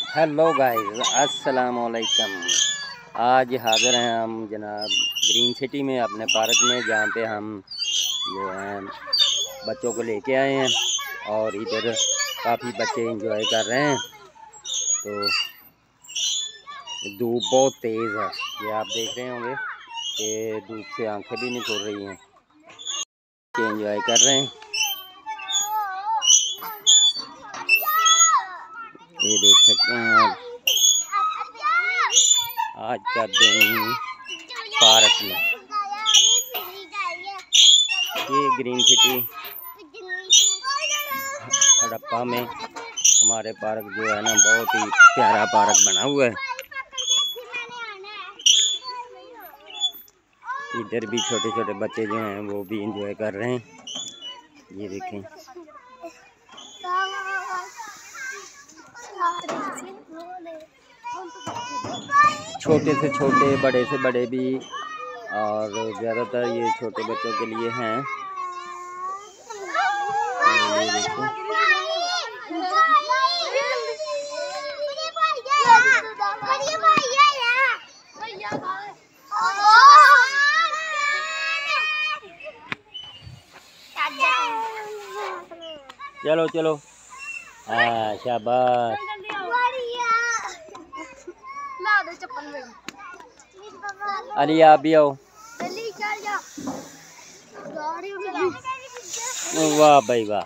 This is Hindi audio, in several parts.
हेलो गाइस, अस्सलाम वालेकुम। आज हाज़िर हैं हम जनाब ग्रीन सिटी में अपने पार्क में, जहाँ पे हम जो हैं बच्चों को लेके आए हैं और इधर काफ़ी बच्चे एंजॉय कर रहे हैं। तो धूप बहुत तेज़ है, ये आप देख रहे होंगे कि धूप से आंखें भी नहीं खुल रही हैं। एंजॉय कर रहे हैं, ये देख सकते हैं आप। आज का दिन पार्क में, ये ग्रीन सिटी हड़प्पा में हमारे पार्क जो है ना, बहुत ही प्यारा पार्क बना हुआ है। इधर भी छोटे छोटे बच्चे जो हैं वो भी एंजॉय कर रहे हैं, ये देखें। छोटे से छोटे, बड़े से बड़े भी, और ज़्यादातर ये छोटे बच्चों के लिए हैं। ये देखो, चलो चलो, हाँ शाबाश। अली आप भी आओ। वाह भाई वाह।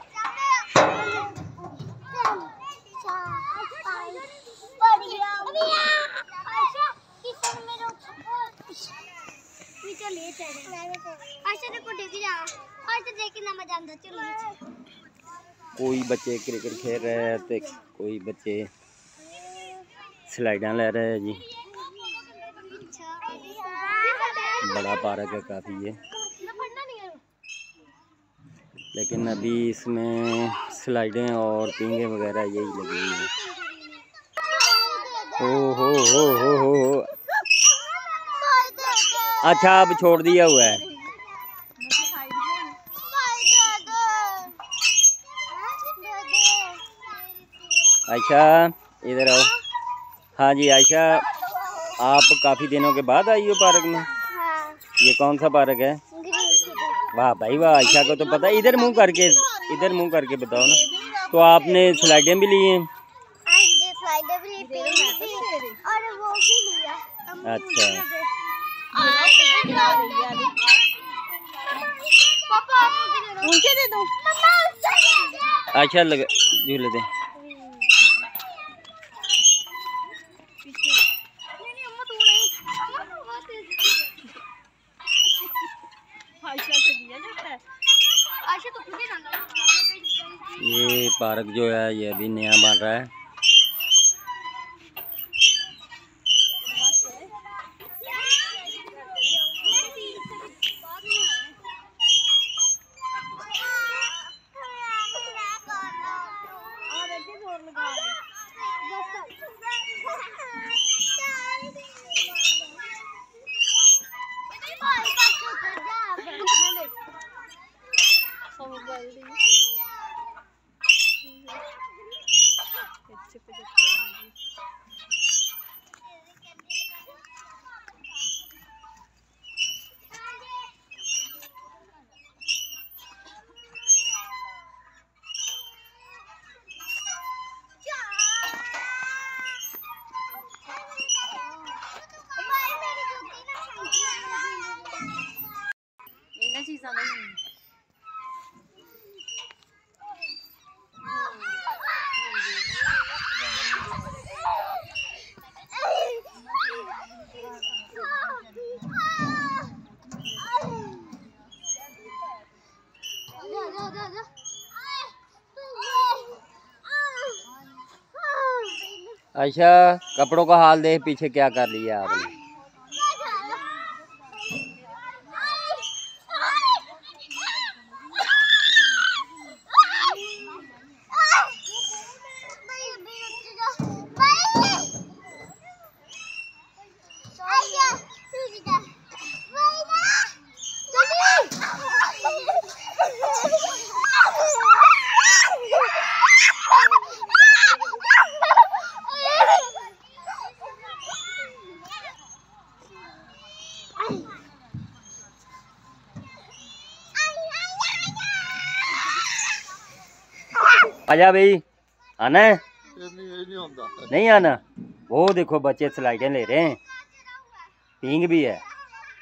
कोई बच्चे क्रिकेट खेल रहे हैं तो कोई बच्चे स्लाइडां ले रहे हैं जी। बड़ा पार्क है काफ़ी ये, लेकिन अभी इसमें स्लाइडें और पींगे वगैरह यही लगी हुई हैं। हो। अच्छा, अब छोड़ दिया हुआ है। आयशा इधर आओ। हाँ जी आयशा, आप काफ़ी दिनों के बाद आई हो पार्क में। ये कौन सा पार्क है? वाह भाई वाह, आयशा को तो पता है। इधर मुंह करके बताओ ना। तो आपने स्लाइडें भी ली हैं? और वो भी लिया। अच्छा, उनके दे दो। अच्छा लगे झूले दे। ये पार्क जो है ये अभी नया बन रहा है। अच्छा, कपड़ों का हाल देख पीछे क्या कर लिया आपने। आजा भाई, आना है? नहीं आना। वो देखो बच्चे स्लाइडें ले रहे हैं, पिंग भी है।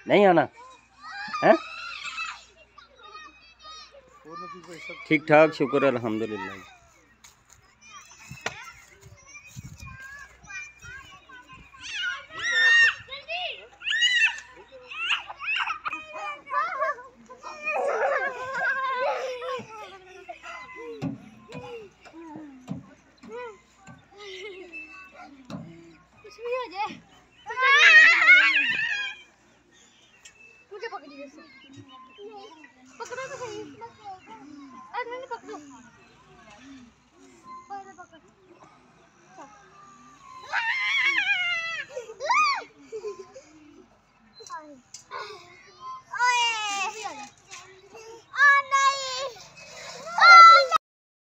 नहीं आना है? ठीक ठाक, शुक्र अल्हम्दुलिल्लाह। मुझे पकड़िए, पकड़ो तो सही। अरे पकड़ो, पकड़ पकड़।